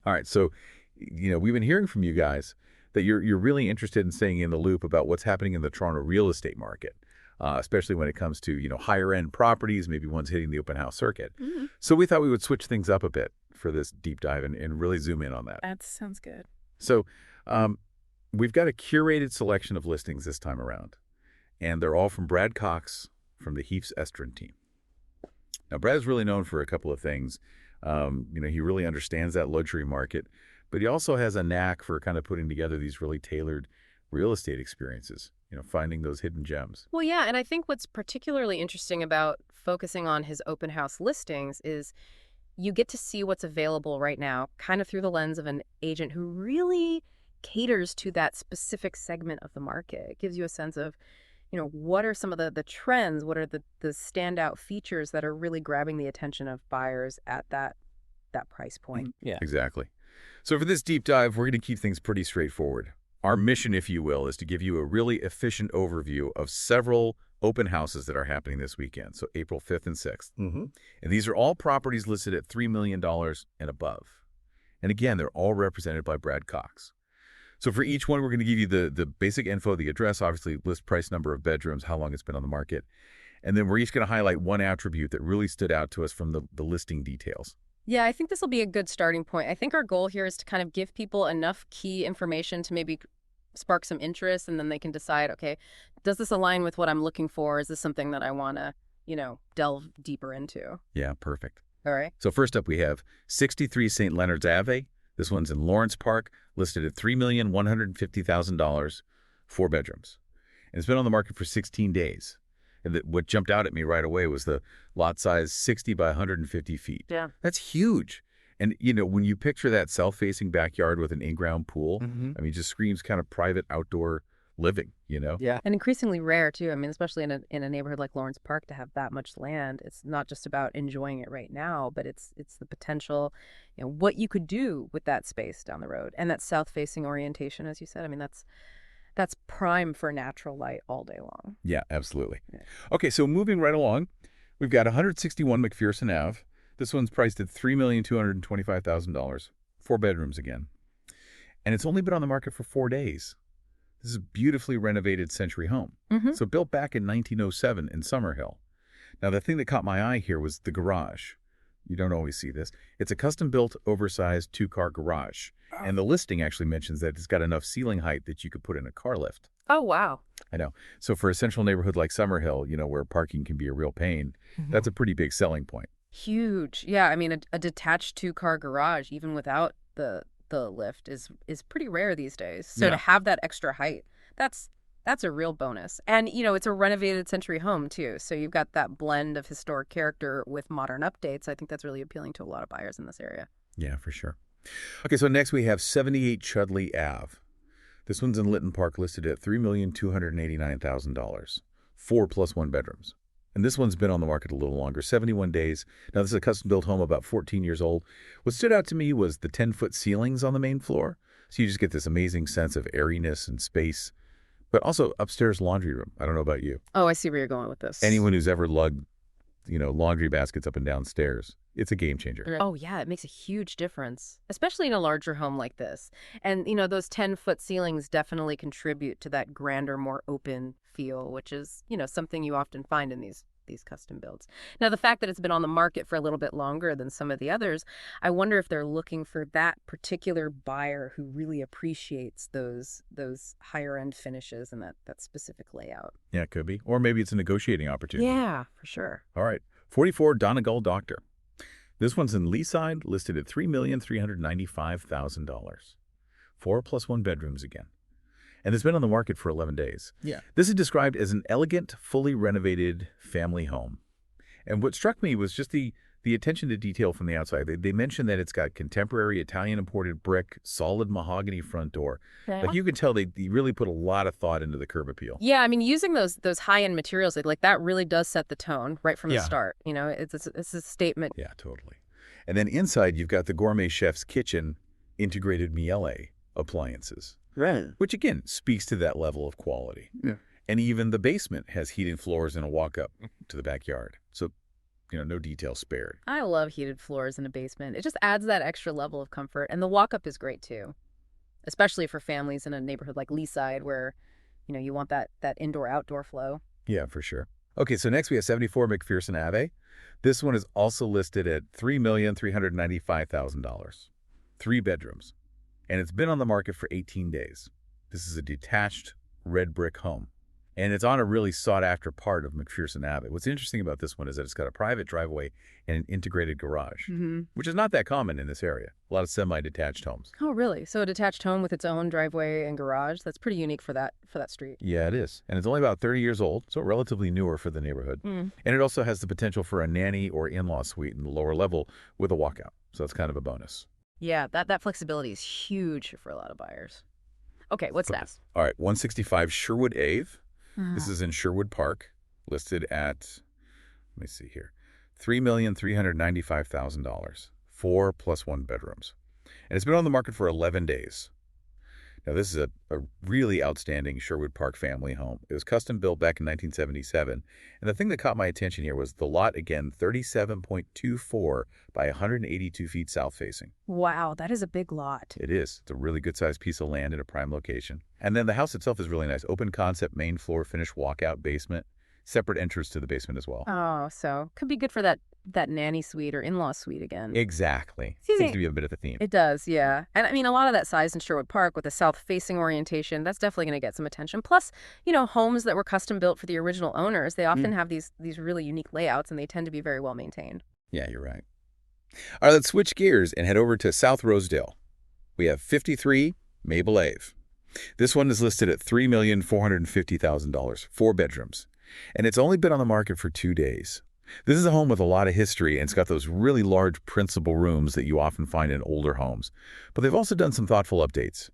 All right, so, we've been hearing from you guys that you're really interested in staying in the loop about what's happening in the Toronto real estate market, especially when it comes to, higher end properties, maybe ones hitting the open house circuit. Mm-hmm. So we thought we would switch things up a bit for this deep dive and really zoom in on that. That sounds good. So we've got a curated selection of listings this time around, and they're all from Brad Cox from the Heath's Estrin team. Now, Brad is really known for a couple of things. He really understands that luxury market, but he also has a knack for kind of putting together these really tailored real estate experiences, finding those hidden gems. Well, yeah, and I think what's particularly interesting about focusing on his open house listings is you get to see what's available right now, kind of through the lens of an agent who really caters to that specific segment of the market. It gives you a sense of, what are some of the trends, what are the standout features that are really grabbing the attention of buyers at that price point. Yeah. Exactly. So for this deep dive, we're going to keep things pretty straightforward. Our mission, if you will, is to give you a really efficient overview of several open houses that are happening this weekend, so April 5th and 6th. Mm-hmm. And these are all properties listed at $3 million and above. And again, they're all represented by Brad Cox. So for each one, we're going to give you the basic info, the address, obviously list price, number of bedrooms, how long it's been on the market. And then we're each going to highlight one attribute that really stood out to us from the listing details. Yeah, I think this will be a good starting point. I think our goal here is to kind of give people enough key information to maybe spark some interest, and then they can decide, okay, does this align with what I'm looking for? Is this something that I want to, delve deeper into? Yeah, perfect. All right. So first up, we have 63 St. Leonard's Ave. This one's in Lawrence Park, listed at $3,150,000, 4 bedrooms. And it's been on the market for 16 days. And what jumped out at me right away was the lot size, 60 by 150 feet. Yeah. That's huge. And, when you picture that south-facing backyard with an in-ground pool, it just screams kind of private outdoor living, Yeah. And increasingly rare, too. I mean, especially in a neighborhood like Lawrence Park, to have that much land. It's not just about enjoying it right now, but it's the potential, what you could do with that space down the road. And that south-facing orientation, as you said, I mean, that's prime for natural light all day long. Yeah, absolutely. Yeah. Okay, so moving right along, we've got 161 McPherson Ave. This one's priced at $3,225,000, 4 bedrooms again. And it's only been on the market for 4 days. This is a beautifully renovated century home. Mm-hmm. So built back in 1907 in Summerhill. Now, the thing that caught my eye here was the garage. You don't always see this. It's a custom-built, oversized 2-car garage. And the listing actually mentions that it's got enough ceiling height that you could put in a car lift. Oh, wow. I know. So for a central neighborhood like Summerhill, where parking can be a real pain, that's a pretty big selling point. Huge. Yeah, I mean, a detached 2-car garage, even without the lift, is pretty rare these days. So to have that extra height, that's a real bonus. And, it's a renovated century home, too. So you've got that blend of historic character with modern updates. I think that's really appealing to a lot of buyers in this area. Yeah, for sure. Okay, so next we have 78 Chudley Ave. This one's in Lytton Park, listed at $3,289,000, 4 plus 1 bedrooms. And this one's been on the market a little longer, 71 days. Now, this is a custom-built home about 14 years old. What stood out to me was the 10-foot ceilings on the main floor. So you just get this amazing sense of airiness and space, but also upstairs laundry room. I don't know about you. Oh, I see where you're going with this. Anyone who's ever lugged, laundry baskets up and down stairs, it's a game changer. Oh, yeah, it makes a huge difference, especially in a larger home like this. And, those 10-foot ceilings definitely contribute to that grander, more open feel, which is, something you often find in these custom builds. Now, the fact that it's been on the market for a little bit longer than some of the others, I wonder if they're looking for that particular buyer who really appreciates those higher end finishes and that specific layout. Yeah, it could be. Or maybe it's a negotiating opportunity. Yeah, for sure. All right. 44 Donegal Doctor. This one's in Leaside, listed at $3,395,000. 4 plus 1 bedrooms again. And it's been on the market for 11 days. Yeah. This is described as an elegant, fully renovated family home. And what struck me was just the attention to detail from the outside. They mentioned that it's got contemporary Italian imported brick, solid mahogany front door. Like you can tell they really put a lot of thought into the curb appeal. Yeah, I mean, using those high-end materials, like that really does set the tone right from the start. It's a statement. Yeah, totally. And then inside, you've got the gourmet chef's kitchen, integrated Miele appliances. Right. Which, again, speaks to that level of quality. Yeah. And even the basement has heated floors and a walk-up to the backyard. So no detail spared. I love heated floors in a basement. It just adds that extra level of comfort, and the walk-up is great too, especially for families in a neighborhood like Leaside where, you want that indoor-outdoor flow. Yeah, for sure. Okay, so next we have 74 McPherson Ave. This one is also listed at $3,395,000. 3 bedrooms. And it's been on the market for 18 days. This is a detached red brick home. And it's on a really sought-after part of McPherson Ave. What's interesting about this one is that it's got a private driveway and an integrated garage, which is not that common in this area. A lot of semi-detached homes. Oh, really? So a detached home with its own driveway and garage? That's pretty unique for that street. Yeah, it is. And it's only about 30 years old, so relatively newer for the neighborhood. Mm. And it also has the potential for a nanny or in-law suite in the lower level with a walkout. So that's kind of a bonus. Yeah, that flexibility is huge for a lot of buyers. Okay, what's next? All right, 165 Sherwood Ave. This Uh-huh. is in Sherwood Park, listed at, let me see here, $3,395,000, 4 plus 1 bedrooms. And it's been on the market for 11 days. Now, this is a really outstanding Sherwood Park family home. It was custom built back in 1977. And the thing that caught my attention here was the lot, again, 37.24 by 182 feet south-facing. Wow, that is a big lot. It is. It's a really good-sized piece of land in a prime location. And then the house itself is really nice. Open concept, main floor, finished walkout basement, separate entrance to the basement as well. Oh, so could be good for that nanny suite or in-law suite again. Exactly. Excuse Seems me. to be a bit of the theme. It does, yeah. And I mean, a lot of that size in Sherwood Park with the south-facing orientation, that's definitely going to get some attention. Plus, homes that were custom built for the original owners, they often have these really unique layouts, and they tend to be very well maintained. Yeah, you're right. All right, let's switch gears and head over to South Rosedale. We have 53 Maple Ave. This one is listed at $3,450,000, 4 bedrooms. And it's only been on the market for 2 days. This is a home with a lot of history, and it's got those really large principal rooms that you often find in older homes. But they've also done some thoughtful updates.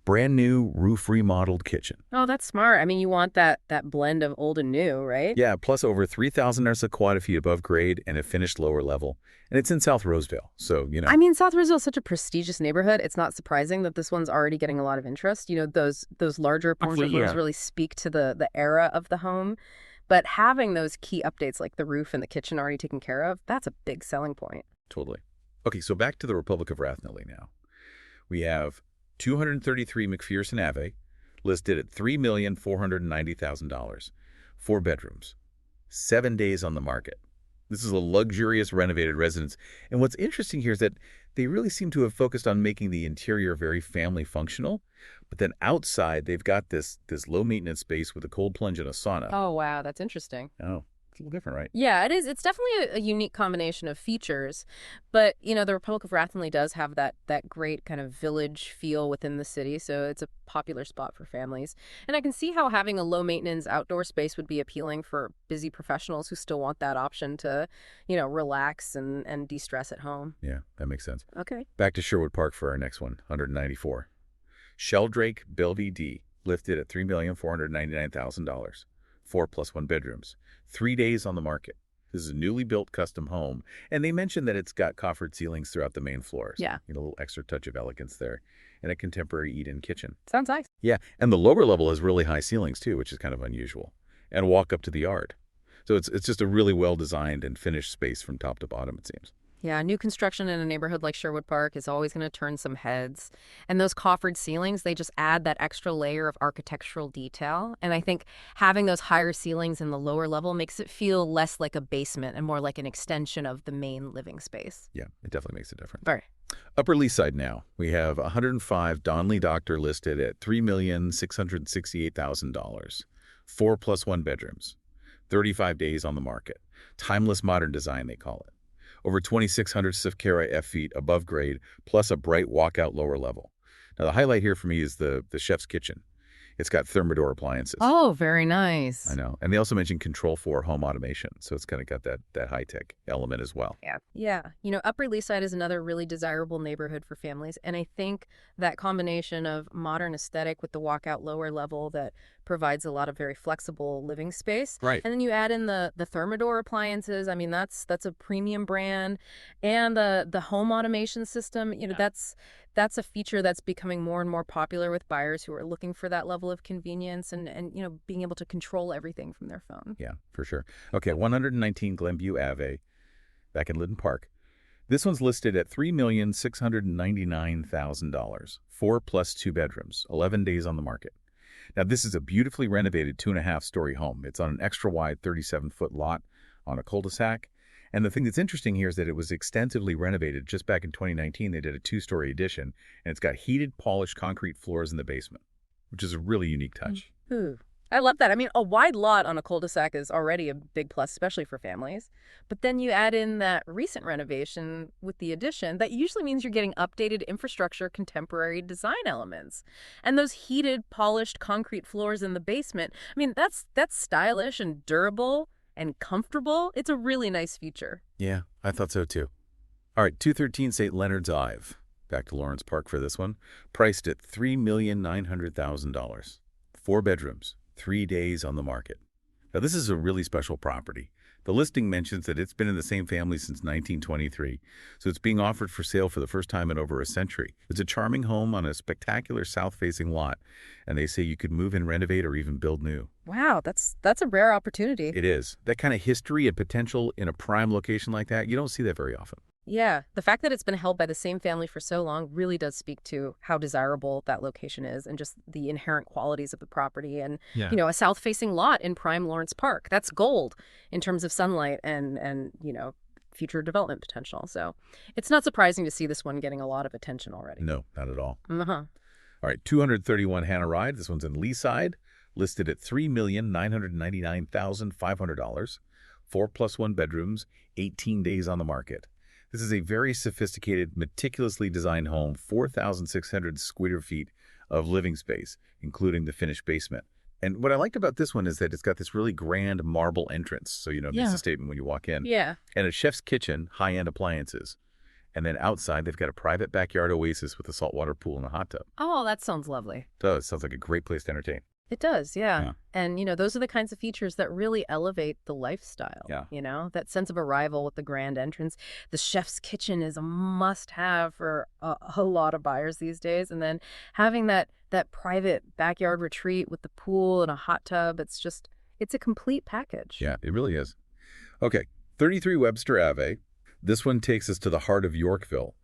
Brand new roof remodeled kitchen. Oh, that's smart. I mean, you want that blend of old and new, right? Yeah, plus over 3,000 or so quad feet above grade and a finished lower level. And it's in South Rosedale, so, I mean, South Roseville is such a prestigious neighborhood. It's not surprising that this one's already getting a lot of interest. Those larger portrait rooms really speak to the era of the home. But having those key updates like the roof and the kitchen already taken care of, that's a big selling point. Totally. Okay, so back to the Republic of Rathnelly now. We have 233 McPherson Ave, listed at $3,490,000, 4 bedrooms, 7 days on the market. This is a luxurious renovated residence. And what's interesting here is that they really seem to have focused on making the interior very family functional. But then outside, they've got this low-maintenance space with a cold plunge and a sauna. Oh, wow. That's interesting. Oh, it's a little different, right? Yeah, it is. It's definitely a unique combination of features. But, the Republic of Rathnelly does have that great kind of village feel within the city. So it's a popular spot for families. And I can see how having a low-maintenance outdoor space would be appealing for busy professionals who still want that option to, relax and de-stress at home. Yeah, that makes sense. Okay. Back to Sherwood Park for our next one, 194. Sheldrake Bellevue D, listed at $3,499,000, 4 plus 1 bedrooms, 3 days on the market. This is a newly built custom home, and they mentioned that it's got coffered ceilings throughout the main floors. Yeah. A little extra touch of elegance there, and a contemporary eat-in kitchen. Sounds nice. Yeah, and the lower level has really high ceilings too, which is kind of unusual, and a walk up to the yard. So it's just a really well-designed and finished space from top to bottom, it seems. Yeah, new construction in a neighborhood like Sherwood Park is always going to turn some heads. And those coffered ceilings, they just add that extra layer of architectural detail. And I think having those higher ceilings in the lower level makes it feel less like a basement and more like an extension of the main living space. Yeah, it definitely makes a difference. Right. Upper East Side now. We have 105 Donley Doctor listed at $3,668,000, 4 plus 1 bedrooms, 35 days on the market. Timeless modern design, they call it. Over 2,600 Safkara F feet above grade, plus a bright walkout lower level. Now, the highlight here for me is the chef's kitchen. It's got Thermador appliances. Oh, very nice. I know. And they also mentioned Control 4 home automation, so it's kind of got that high-tech element as well. Yeah. Yeah. Upper East Side is another really desirable neighborhood for families. And I think that combination of modern aesthetic with the walkout lower level that provides a lot of very flexible living space. Right. And then you add in the Thermador appliances. I mean, that's a premium brand. And the home automation system, that's a feature that's becoming more and more popular with buyers who are looking for that level of convenience and being able to control everything from their phone. Yeah, for sure. Okay, 119 Glenview Ave, back in Linden Park. This one's listed at $3,699,000, 4 plus 2 bedrooms, 11 days on the market. Now, this is a beautifully renovated 2.5-story home. It's on an extra-wide 37-foot lot on a cul-de-sac. And the thing that's interesting here is that it was extensively renovated. Just back in 2019, they did a 2-story addition, and it's got heated, polished concrete floors in the basement, which is a really unique touch. Ooh, I love that. I mean, a wide lot on a cul-de-sac is already a big plus, especially for families. But then you add in that recent renovation with the addition, that usually means you're getting updated infrastructure, contemporary design elements. And those heated, polished concrete floors in the basement, I mean, that's stylish and durable and comfortable. It's a really nice feature. Yeah, I thought so too. All right, 213 St. Leonard's Ave. Back to Lawrence Park for this one. Priced at $3,900,000. 4 bedrooms, 3 days on the market. Now, this is a really special property. The listing mentions that it's been in the same family since 1923, so it's being offered for sale for the first time in over a century. It's a charming home on a spectacular south-facing lot, and they say you could move and renovate or even build new. Wow, that's a rare opportunity. It is. That kind of history and potential in a prime location like that, you don't see that very often. Yeah, the fact that it's been held by the same family for so long really does speak to how desirable that location is and just the inherent qualities of the property. And, a south-facing lot in prime Lawrence Park, that's gold in terms of sunlight and future development potential. So it's not surprising to see this one getting a lot of attention already. No, not at all. Uh-huh. All right, 231 Hannah Ride. This one's in Leaside, listed at $3,999,500. 4 plus 1 bedrooms, 18 days on the market. This is a very sophisticated, meticulously designed home, 4,600 square feet of living space, including the finished basement. And what I liked about this one is that it's got this really grand marble entrance. So, it makes a statement when you walk in. Yeah. And a chef's kitchen, high-end appliances. And then outside, they've got a private backyard oasis with a saltwater pool and a hot tub. Oh, that sounds lovely. It does. Sounds like a great place to entertain. It does, yeah. And, those are the kinds of features that really elevate the lifestyle. Yeah. That sense of arrival with the grand entrance. The chef's kitchen is a must-have for a lot of buyers these days. And then having that private backyard retreat with the pool and a hot tub, it's a complete package. Yeah, it really is. Okay, 33 Webster Ave. This one takes us to the heart of Yorkville,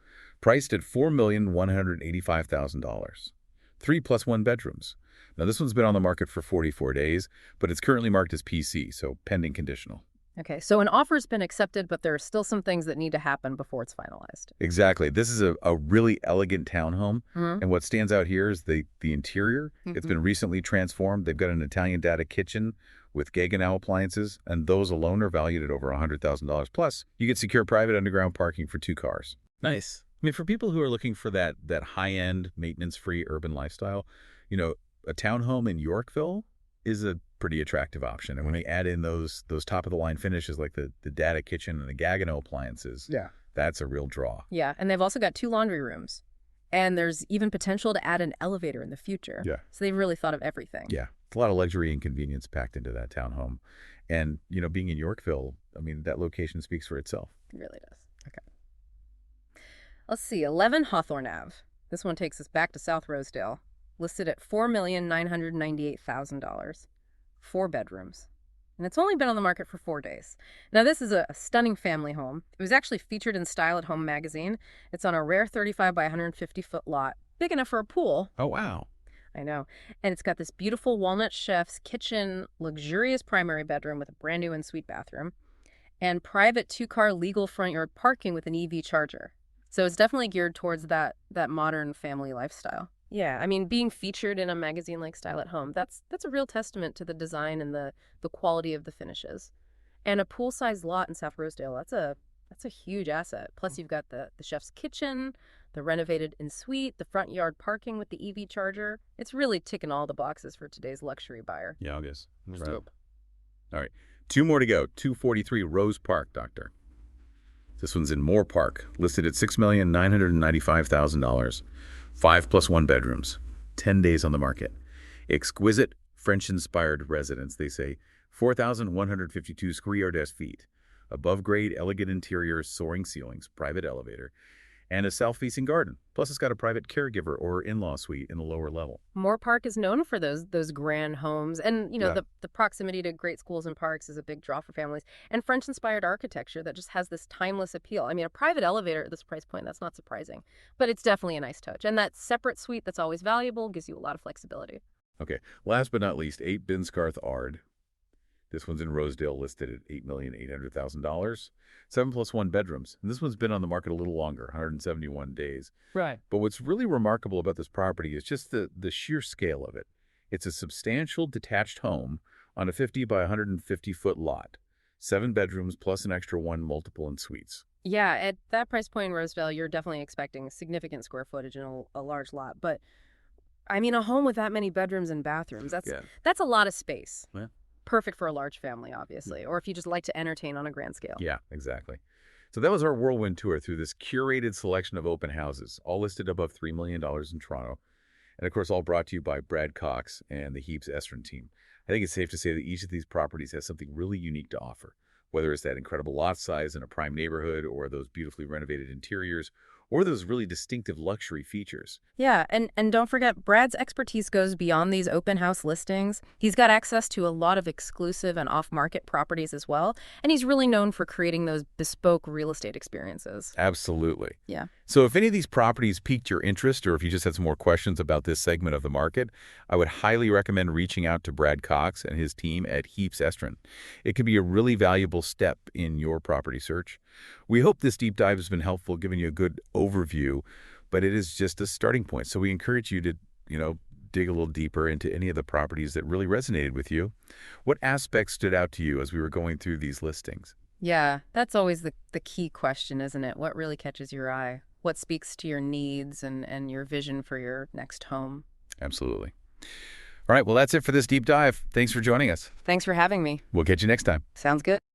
priced at $4,185,000. 3 plus 1 bedrooms. Now, this one's been on the market for 44 days, but it's currently marked as PC, so pending conditional. Okay, so an offer's been accepted, but there are still some things that need to happen before it's finalized. Exactly. This is a really elegant townhome, and what stands out here is the interior. It's been recently transformed. They've got an Italian Dada kitchen with Gaggenau appliances, and those alone are valued at over $100,000. Plus, you get secure private underground parking for 2 cars. Nice. I mean, for people who are looking for that high-end, maintenance-free urban lifestyle, a townhome in Yorkville is a pretty attractive option. And when they add in those top-of-the-line finishes like the Dada kitchen and the Gaggenau appliances, that's a real draw. Yeah, and they've also got 2 laundry rooms. And there's even potential to add an elevator in the future. Yeah. So they've really thought of everything. Yeah. A lot of luxury and convenience packed into that townhome. And, being in Yorkville, I mean, that location speaks for itself. It really does. Okay. Let's see, 11 Hawthorne Ave. This one takes us back to South Rosedale. Listed at $4,998,000. 4 bedrooms. And it's only been on the market for 4 days. Now, this is a stunning family home. It was actually featured in Style at Home magazine. It's on a rare 35 by 150-foot lot, big enough for a pool. Oh, wow. I know. And it's got this beautiful walnut chef's kitchen, luxurious primary bedroom with a brand new ensuite bathroom, and private 2-car legal front yard parking with an EV charger. So it's definitely geared towards that modern family lifestyle. Yeah, I mean, being featured in a magazine like Style at Home, that's a real testament to the design and the quality of the finishes. And a pool-sized lot in South Rosedale, that's a huge asset. Plus, you've got the chef's kitchen, the renovated ensuite, the front yard parking with the EV charger. It's really ticking all the boxes for today's luxury buyer. Yeah, I guess. Right. All right, 2 more to go. 243 Rose Park, Doctor. This one's in Moore Park, listed at $6,995,000. 5 plus 1 bedrooms, 10 days on the market. Exquisite French-inspired residence, they say. 4,152 square feet. Above-grade, elegant interiors, soaring ceilings, private elevator. and a south-facing garden. Plus, it's got a private caregiver or in-law suite in the lower level. Moore Park is known for those grand homes, and Yeah. the proximity to great schools and parks is a big draw for families. And French-inspired architecture that just has this timeless appeal. I mean, a private elevator at this price point, that's not surprising, but it's definitely a nice touch. And that separate suite that's always valuable gives you a lot of flexibility. Okay, last but not least, 8 Binscarth Ard. This one's in Rosedale, listed at $8,800,000. 7 plus 1 bedrooms. And this one's been on the market a little longer, 171 days. Right. But what's really remarkable about this property is just the sheer scale of it. It's a substantial detached home on a 50 by 150-foot lot. 7 bedrooms plus an extra one multiple and suites. Yeah, at that price point in Roseville, you're definitely expecting significant square footage in a large lot. But I mean, a home with that many bedrooms and bathrooms, Yeah. that's a lot of space. Yeah. Perfect for a large family, obviously, or if you just like to entertain on a grand scale. Yeah, exactly. So that was our whirlwind tour through this curated selection of open houses, all listed above $3 million in Toronto. And of course, all brought to you by Brad Cox and the Heaps Estrin team. I think it's safe to say that each of these properties has something really unique to offer, whether it's that incredible lot size in a prime neighborhood or those beautifully renovated interiors or those really distinctive luxury features. Yeah, and don't forget, Brad's expertise goes beyond these open house listings. He's got access to a lot of exclusive and off-market properties as well, and he's really known for creating those bespoke real estate experiences. Absolutely. Yeah. So if any of these properties piqued your interest or if you just had some more questions about this segment of the market, I would highly recommend reaching out to Brad Cox and his team at Heaps Estrin. It could be a really valuable step in your property search. We hope this deep dive has been helpful, giving you a good overview, but it is just a starting point. So we encourage you to, dig a little deeper into any of the properties that really resonated with you. What aspects stood out to you as we were going through these listings? Yeah, that's always the key question, isn't it? What really catches your eye? What speaks to your needs and your vision for your next home? Absolutely. All right, well, that's it for this deep dive. Thanks for joining us. Thanks for having me. We'll catch you next time. Sounds good.